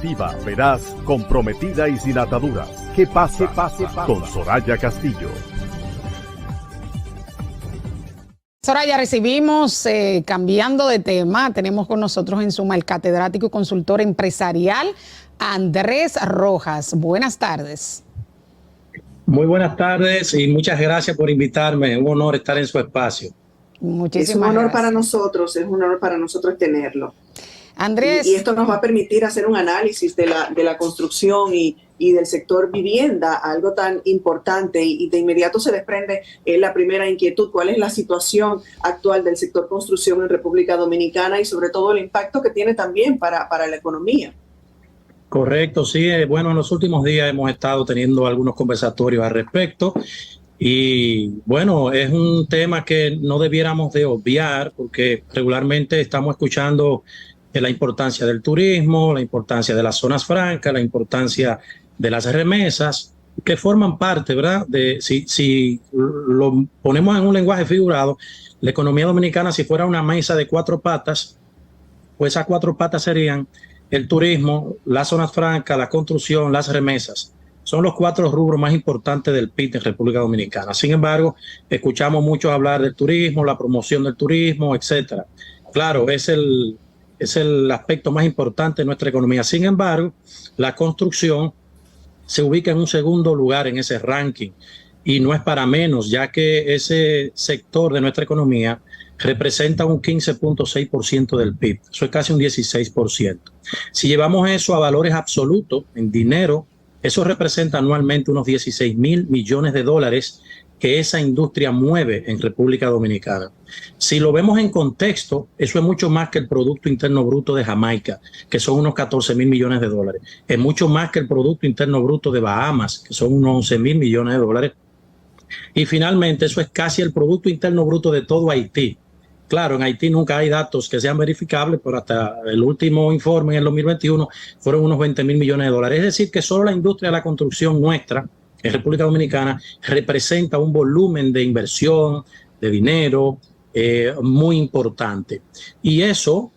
Viva, veraz, comprometida y sin ataduras. ¿Qué pasa? Con Soraya Castillo. Soraya, recibimos, cambiando de tema, tenemos con nosotros en Suma el catedrático y consultor empresarial Andrés Rojas. Buenas tardes. Muy buenas tardes y muchas gracias por invitarme. Es un honor estar en su espacio. Muchísimas es un honor gracias. para nosotros, es un honor para nosotros tenerlo. Andrés. Y esto nos va a permitir hacer un análisis de la construcción y del sector vivienda, algo tan importante, y de inmediato se desprende la primera inquietud: ¿cuál es la situación actual del sector construcción en República Dominicana y sobre todo el impacto que tiene también para la economía? Correcto, sí. Bueno, en los últimos días hemos estado teniendo algunos conversatorios al respecto y bueno, es un tema que no debiéramos de obviar porque regularmente estamos escuchando la importancia del turismo, la importancia de las zonas francas, la importancia de las remesas, que forman parte, ¿verdad? Si lo ponemos en un lenguaje figurado, la economía dominicana, si fuera una mesa de 4 patas, pues esas 4 patas serían el turismo, las zonas francas, la construcción, las remesas. Son los 4 rubros más importantes del PIB en República Dominicana. Sin embargo, escuchamos mucho hablar del turismo, la promoción del turismo, etcétera. Claro, es el aspecto más importante de nuestra economía. Sin embargo, la construcción se ubica en un segundo lugar en ese ranking y no es para menos, ya que ese sector de nuestra economía representa un 15.6% del PIB. Eso es casi un 16%. Si llevamos eso a valores absolutos, en dinero, eso representa anualmente unos 16.000 millones de dólares que esa industria mueve en República Dominicana. Si lo vemos en contexto, eso es mucho más que el Producto Interno Bruto de Jamaica, que son unos 14.000 millones de dólares. Es mucho más que el Producto Interno Bruto de Bahamas, que son unos 11.000 millones de dólares. Y finalmente, eso es casi el Producto Interno Bruto de todo Haití. Claro, en Haití nunca hay datos que sean verificables, pero hasta el último informe en el 2021 fueron unos 20.000 millones de dólares. Es decir, que solo la industria de la construcción nuestra en República Dominicana representa un volumen de inversión, de dinero, muy importante. Y eso,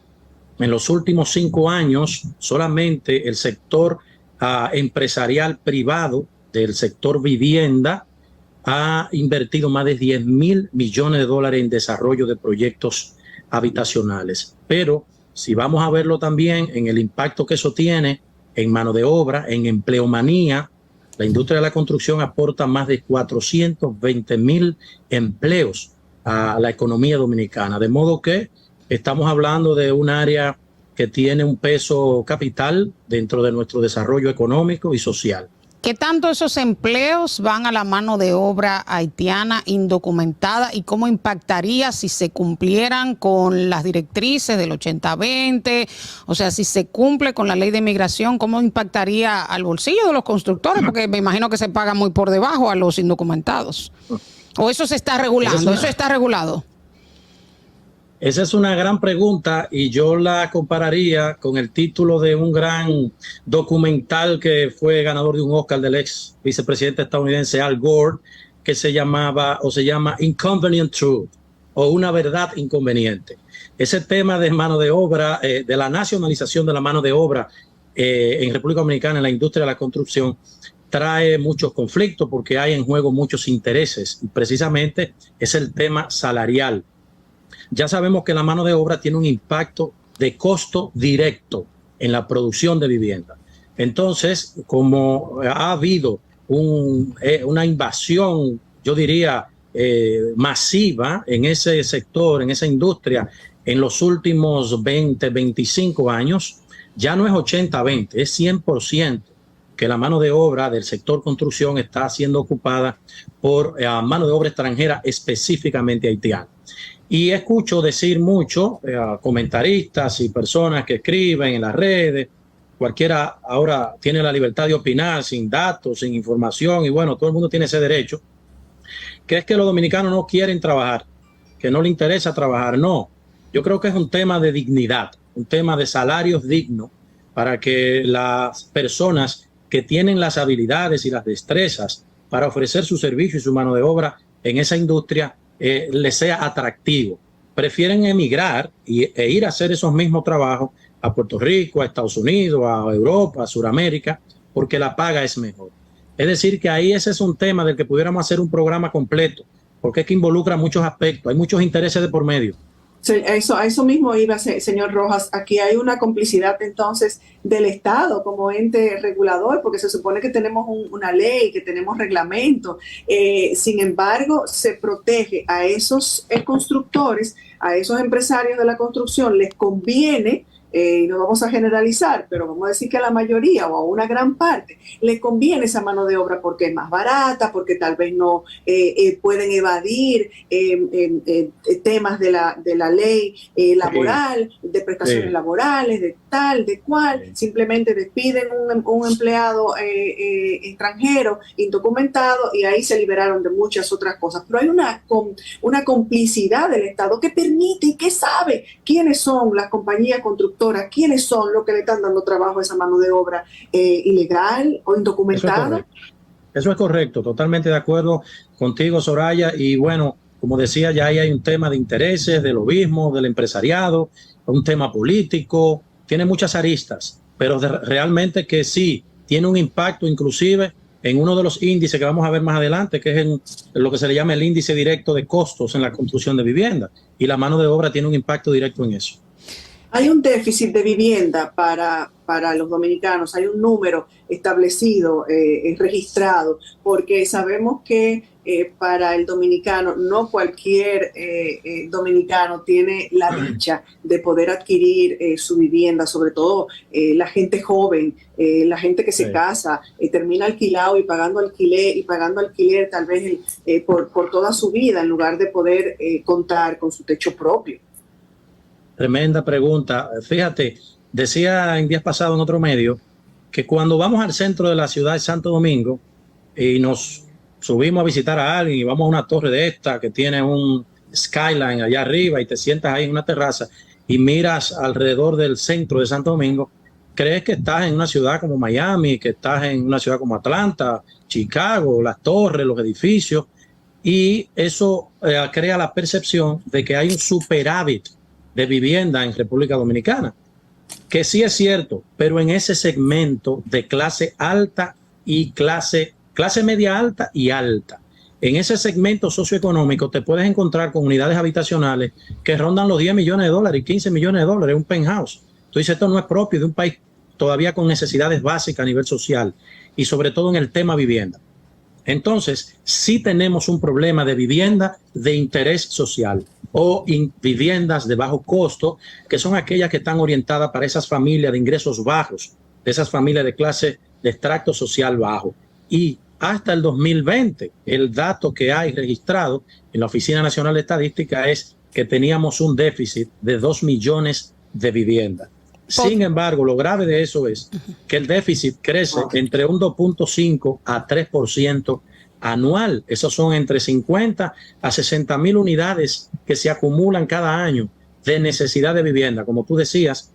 en los últimos 5 años, solamente el sector empresarial privado del sector vivienda ha invertido más de 10.000 millones de dólares en desarrollo de proyectos habitacionales. Pero si vamos a verlo también en el impacto que eso tiene en mano de obra, en empleomanía, la industria de la construcción aporta más de 420.000 empleos a la economía dominicana. De modo que estamos hablando de un área que tiene un peso capital dentro de nuestro desarrollo económico y social. ¿Qué tanto esos empleos van a la mano de obra haitiana indocumentada y cómo impactaría si se cumplieran con las directrices del 80-20? O sea, si se cumple con la ley de migración, ¿cómo impactaría al bolsillo de los constructores? Porque me imagino que se paga muy por debajo a los indocumentados. ¿O eso se está regulando? ¿Eso está regulado? Esa es una gran pregunta y yo la compararía con el título de un gran documental que fue ganador de un Oscar del ex vicepresidente estadounidense Al Gore, que se llama Inconvenient Truth, o Una verdad inconveniente. Ese tema de mano de obra, de la nacionalización de la mano de obra en República Dominicana en la industria de la construcción, trae muchos conflictos porque hay en juego muchos intereses y precisamente es el tema salarial. Ya sabemos que la mano de obra tiene un impacto de costo directo en la producción de vivienda. Entonces, como ha habido una invasión, yo diría, masiva en ese sector, en esa industria, en los últimos 20, 25 años, ya no es 80-20, es 100% que la mano de obra del sector construcción está siendo ocupada por mano de obra extranjera, específicamente haitiana. Y escucho decir mucho comentaristas y personas que escriben en las redes, cualquiera ahora tiene la libertad de opinar sin datos, sin información, y bueno, todo el mundo tiene ese derecho, que es que los dominicanos no quieren trabajar, que no les interesa trabajar. No, yo creo que es un tema de dignidad, un tema de salarios dignos para que las personas que tienen las habilidades y las destrezas para ofrecer su servicio y su mano de obra en esa industria les sea atractivo. Prefieren emigrar e ir a hacer esos mismos trabajos a Puerto Rico, a Estados Unidos, a Europa, a Sudamérica, porque la paga es mejor. Es decir, que ahí ese es un tema del que pudiéramos hacer un programa completo, porque es que involucra muchos aspectos, hay muchos intereses de por medio. A eso mismo iba, señor Rojas. Aquí hay una complicidad entonces del Estado como ente regulador, porque se supone que tenemos una ley, que tenemos reglamento. Sin embargo, se protege a esos constructores, a esos empresarios de la construcción, les conviene, no vamos a generalizar, pero vamos a decir que a la mayoría o a una gran parte les conviene esa mano de obra porque es más barata, porque tal vez no pueden evadir temas de la ley laboral, de prestaciones laborales, de tal, de cual. Simplemente despiden un empleado extranjero indocumentado y ahí se liberaron de muchas otras cosas. Pero hay una complicidad del Estado que permite y que sabe quiénes son las compañías constructoras, quiénes son los que le están dando trabajo a esa mano de obra ilegal o indocumentada. Eso es correcto, totalmente de acuerdo contigo, Soraya. Y bueno, como decía, ya ahí hay un tema de intereses, del lobismo, del empresariado, un tema político, tiene muchas aristas, pero realmente que sí, tiene un impacto inclusive en uno de los índices que vamos a ver más adelante, que es en lo que se le llama el índice directo de costos en la construcción de vivienda, y la mano de obra tiene un impacto directo en eso. Hay un déficit de vivienda para los dominicanos, hay un número establecido, registrado, porque sabemos que para el dominicano, no cualquier dominicano tiene la dicha de poder adquirir su vivienda, sobre todo la gente joven, la gente que se casa, termina alquilado y pagando alquiler tal vez por toda su vida, en lugar de poder contar con su techo propio. Tremenda pregunta. Fíjate, decía en días pasados en otro medio que cuando vamos al centro de la ciudad de Santo Domingo y nos subimos a visitar a alguien y vamos a una torre de esta que tiene un skyline allá arriba y te sientas ahí en una terraza y miras alrededor del centro de Santo Domingo, crees que estás en una ciudad como Miami, que estás en una ciudad como Atlanta, Chicago, las torres, los edificios, y eso crea la percepción de que hay un superávit de vivienda en República Dominicana, que sí es cierto, pero en ese segmento de clase alta y clase media alta y alta. En ese segmento socioeconómico te puedes encontrar con unidades habitacionales que rondan los 10 millones de dólares y 15 millones de dólares, un penthouse. Tú dices, esto no es propio de un país todavía con necesidades básicas a nivel social y sobre todo en el tema vivienda. Entonces, sí tenemos un problema de vivienda de interés social o viviendas de bajo costo, que son aquellas que están orientadas para esas familias de ingresos bajos, de esas familias de clase de extracto social bajo. Y hasta el 2020, el dato que hay registrado en la Oficina Nacional de Estadística es que teníamos un déficit de 2 millones de viviendas. Sin embargo, lo grave de eso es que el déficit crece entre un 2.5 a 3% anual. Esos son entre 50 a 60 mil unidades que se acumulan cada año de necesidad de vivienda. Como tú decías,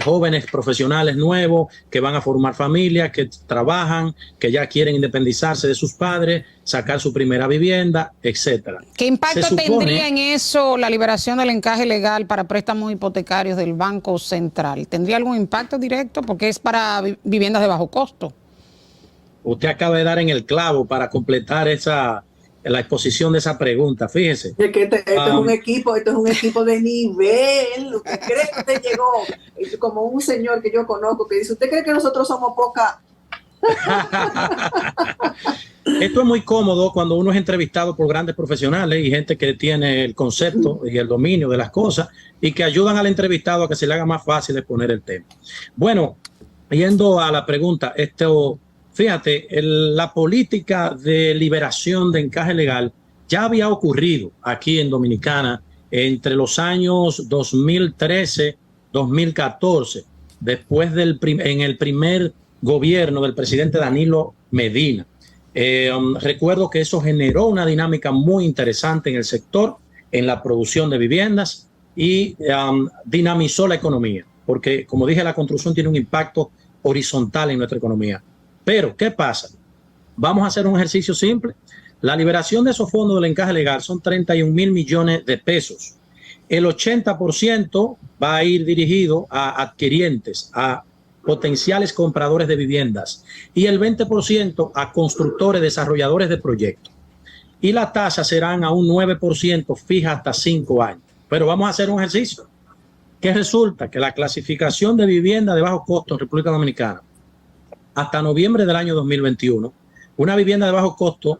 jóvenes profesionales nuevos que van a formar familia, que trabajan, que ya quieren independizarse de sus padres, sacar su primera vivienda, etcétera. ¿Qué impacto tendría en eso la liberación del encaje legal para préstamos hipotecarios del Banco Central? ¿Tendría algún impacto directo? Porque es para viviendas de bajo costo. Usted acaba de dar en el clavo para completar la exposición de esa pregunta, fíjese. Es que esto es un equipo de nivel. ¿Usted cree que usted llegó como un señor que yo conozco que dice, ¿usted cree que nosotros somos poca? Esto es muy cómodo cuando uno es entrevistado por grandes profesionales y gente que tiene el concepto y el dominio de las cosas y que ayudan al entrevistado a que se le haga más fácil exponer el tema. Bueno, yendo a la pregunta, fíjate, la política de liberación de encaje legal ya había ocurrido aquí en Dominicana entre los años 2013-2014, después en el primer gobierno del presidente Danilo Medina. Recuerdo que eso generó una dinámica muy interesante en el sector, en la producción de viviendas y dinamizó la economía, porque como dije, la construcción tiene un impacto horizontal en nuestra economía. Pero, ¿qué pasa? Vamos a hacer un ejercicio simple. La liberación de esos fondos del encaje legal son 31 mil millones de pesos. el 80% va a ir dirigido a adquirientes, a potenciales compradores de viviendas, y el 20% a constructores, desarrolladores de proyectos. Y la tasa serán a un 9% fija hasta 5 años. Pero vamos a hacer un ejercicio. Que resulta que la clasificación de vivienda de bajo costo en República Dominicana, hasta noviembre del año 2021, una vivienda de bajo costo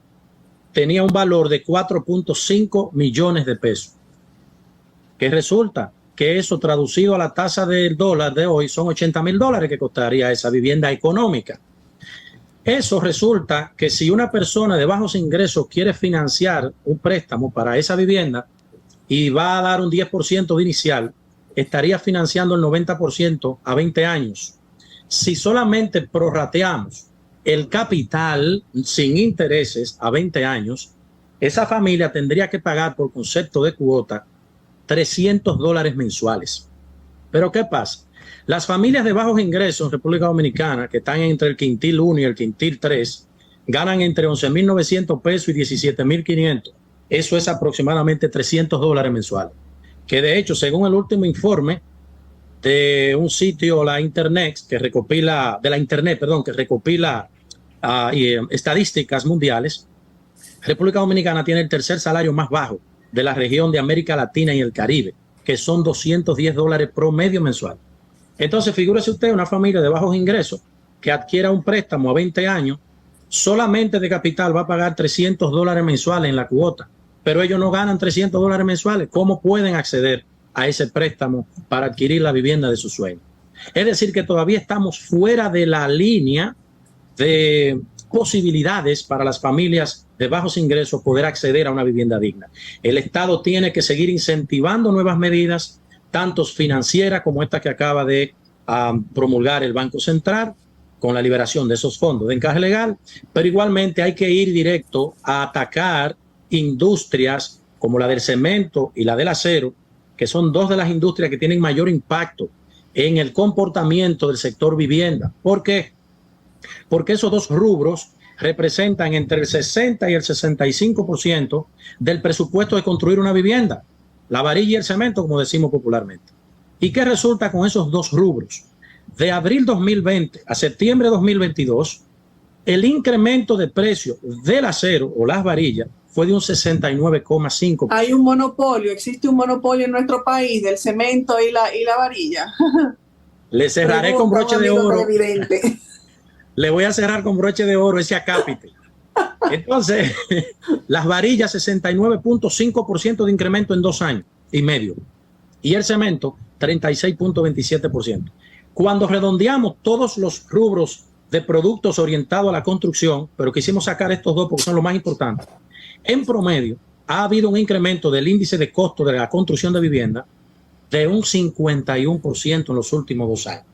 tenía un valor de 4.5 millones de pesos. Que resulta que eso traducido a la tasa del dólar de hoy son $80,000 que costaría esa vivienda económica. Eso resulta que si una persona de bajos ingresos quiere financiar un préstamo para esa vivienda y va a dar un 10% de inicial, estaría financiando el 90% a 20 años. Si solamente prorrateamos el capital sin intereses a 20 años, esa familia tendría que pagar por concepto de cuota $300 mensuales. Pero ¿qué pasa? Las familias de bajos ingresos en República Dominicana, que están entre el quintil 1 y el quintil 3, ganan entre 11.900 pesos y 17.500. Eso es aproximadamente $300 mensuales. Que de hecho, según el último informe de un sitio, la Internet, que recopila estadísticas mundiales, República Dominicana tiene el tercer salario más bajo de la región de América Latina y el Caribe, que son $210 promedio mensual. Entonces, figúrese usted una familia de bajos ingresos que adquiera un préstamo a 20 años, solamente de capital va a pagar $300 mensuales en la cuota, pero ellos no ganan $300 mensuales. ¿Cómo pueden acceder a ese préstamo para adquirir la vivienda de su sueño? Es decir, que todavía estamos fuera de la línea de posibilidades para las familias de bajos ingresos poder acceder a una vivienda digna. El Estado tiene que seguir incentivando nuevas medidas, tanto financieras como esta que acaba de promulgar el Banco Central, con la liberación de esos fondos de encaje legal, pero igualmente hay que ir directo a atacar industrias como la del cemento y la del acero, que son dos de las industrias que tienen mayor impacto en el comportamiento del sector vivienda. ¿Por qué? Porque esos dos rubros representan entre el 60 y el 65% del presupuesto de construir una vivienda, la varilla y el cemento, como decimos popularmente. ¿Y qué resulta con esos dos rubros? De abril 2020 a septiembre 2022, el incremento de precio del acero o las varillas fue de un 69,5%. Hay un monopolio, existe un monopolio en nuestro país del cemento y la varilla. Le cerraré con broche de oro. Le voy a cerrar con broche de oro ese acápite. Entonces, las varillas 69,5% de incremento en 2 años y medio. Y el cemento 36,27%. Cuando redondeamos todos los rubros de productos orientados a la construcción, pero quisimos sacar estos dos porque son los más importantes, en promedio ha habido un incremento del índice de costo de la construcción de vivienda de un 51% en los últimos 2 años.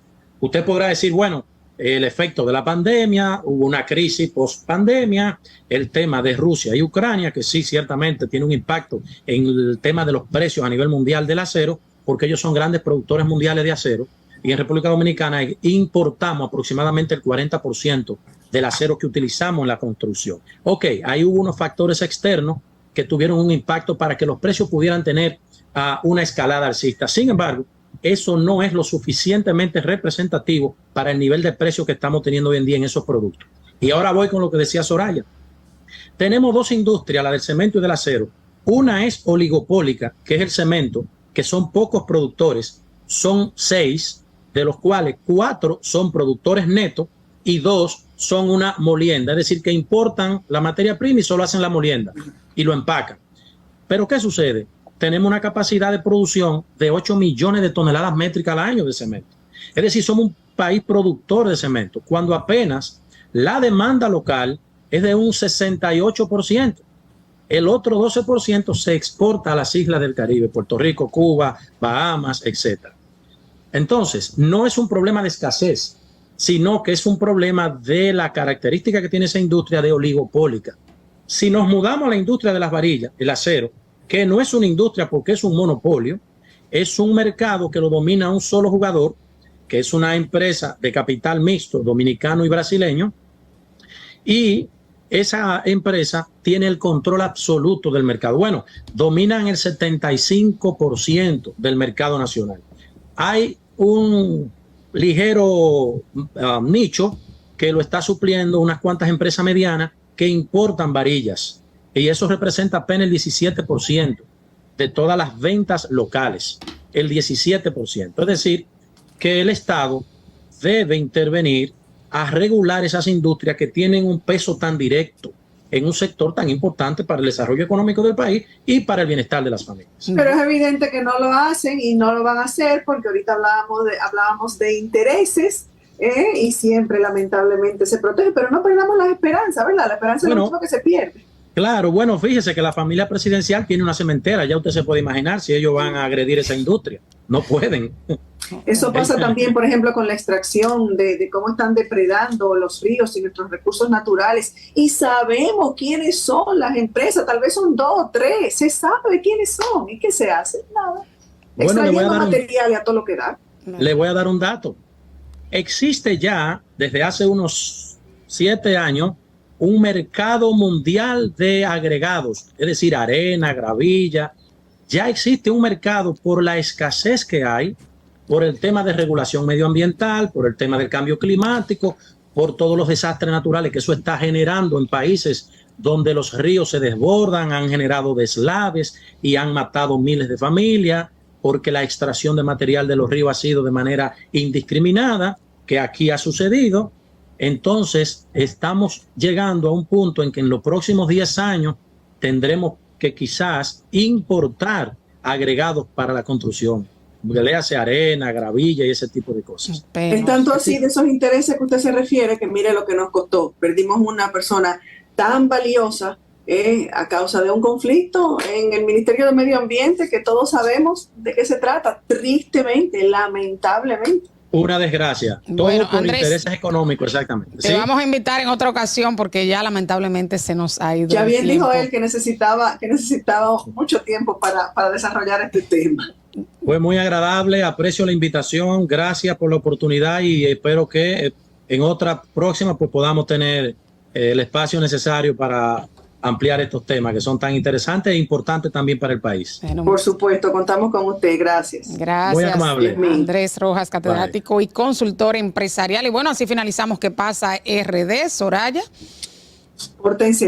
Usted podrá decir, bueno, el efecto de la pandemia, hubo una crisis post-pandemia, el tema de Rusia y Ucrania, que sí, ciertamente tiene un impacto en el tema de los precios a nivel mundial del acero, porque ellos son grandes productores mundiales de acero, y en República Dominicana importamos aproximadamente el 40% del acero que utilizamos en la construcción. Ok, ahí hubo unos factores externos que tuvieron un impacto para que los precios pudieran tener una escalada alcista. Sin embargo, eso no es lo suficientemente representativo para el nivel de precio que estamos teniendo hoy en día en esos productos. Y ahora voy con lo que decía Soraya. Tenemos dos industrias, la del cemento y del acero. Una es oligopólica, que es el cemento, que son pocos productores, son 6, de los cuales 4 son productores netos y 2 son una molienda, es decir, que importan la materia prima y solo hacen la molienda y lo empacan. Pero ¿qué sucede? Tenemos una capacidad de producción de 8 millones de toneladas métricas al año de cemento. Es decir, somos un país productor de cemento, cuando apenas la demanda local es de un 68%. El otro 12% se exporta a las islas del Caribe, Puerto Rico, Cuba, Bahamas, etc. Entonces, no es un problema de escasez, sino que es un problema de la característica que tiene esa industria de oligopólica. Si nos mudamos a la industria de las varillas, el acero, que no es una industria porque es un monopolio, es un mercado que lo domina un solo jugador, que es una empresa de capital mixto dominicano y brasileño, y esa empresa tiene el control absoluto del mercado. Bueno, dominan el 75% del mercado nacional. Hay un ligero nicho que lo está supliendo unas cuantas empresas medianas que importan varillas, y eso representa apenas el 17% de todas las ventas locales, el 17%. Es decir, que el Estado debe intervenir a regular esas industrias que tienen un peso tan directo en un sector tan importante para el desarrollo económico del país y para el bienestar de las familias. Pero es evidente que no lo hacen y no lo van a hacer porque ahorita hablábamos de intereses y siempre lamentablemente se protege, pero no perdamos la esperanza, ¿verdad? La esperanza es lo último que se pierde. Claro, bueno, fíjese que la familia presidencial tiene una cementera, ya usted se puede imaginar si ellos van a agredir esa industria. No pueden. Eso pasa también, por ejemplo, con la extracción de cómo están depredando los ríos y nuestros recursos naturales. Y sabemos quiénes son las empresas, tal vez son 2 o 3, se sabe quiénes son. ¿Y qué se hace? Nada. Bueno, extrayendo material y a todo lo que da. Le voy a dar un dato. Existe ya, desde hace unos 7 años, un mercado mundial de agregados, es decir, arena, gravilla. Ya existe un mercado por la escasez que hay, por el tema de regulación medioambiental, por el tema del cambio climático, por todos los desastres naturales que eso está generando en países donde los ríos se desbordan, han generado deslaves y han matado miles de familias, porque la extracción de material de los ríos ha sido de manera indiscriminada, que aquí ha sucedido. Entonces, estamos llegando a un punto en que en los próximos 10 años tendremos que quizás importar agregados para la construcción, le hace arena, gravilla y ese tipo de cosas. Es tanto así de esos intereses que usted se refiere que mire lo que nos costó. Perdimos una persona tan valiosa a causa de un conflicto en el Ministerio de Medio Ambiente que todos sabemos de qué se trata, tristemente, lamentablemente. Una desgracia, todo bueno, por Andrés, intereses económicos, exactamente. Te vamos a invitar en otra ocasión porque ya lamentablemente se nos ha ido. Ya bien dijo él que necesitaba mucho tiempo para desarrollar este tema. Fue muy agradable, aprecio la invitación, gracias por la oportunidad y espero que en otra próxima pues podamos tener el espacio necesario para ampliar estos temas que son tan interesantes e importantes también para el país. Bueno, por supuesto, contamos con usted, gracias. Gracias, muy amable. Andrés Rojas, catedrático y consultor empresarial. Y bueno, así finalizamos ¿Qué pasa RD? Soraya. Pórtense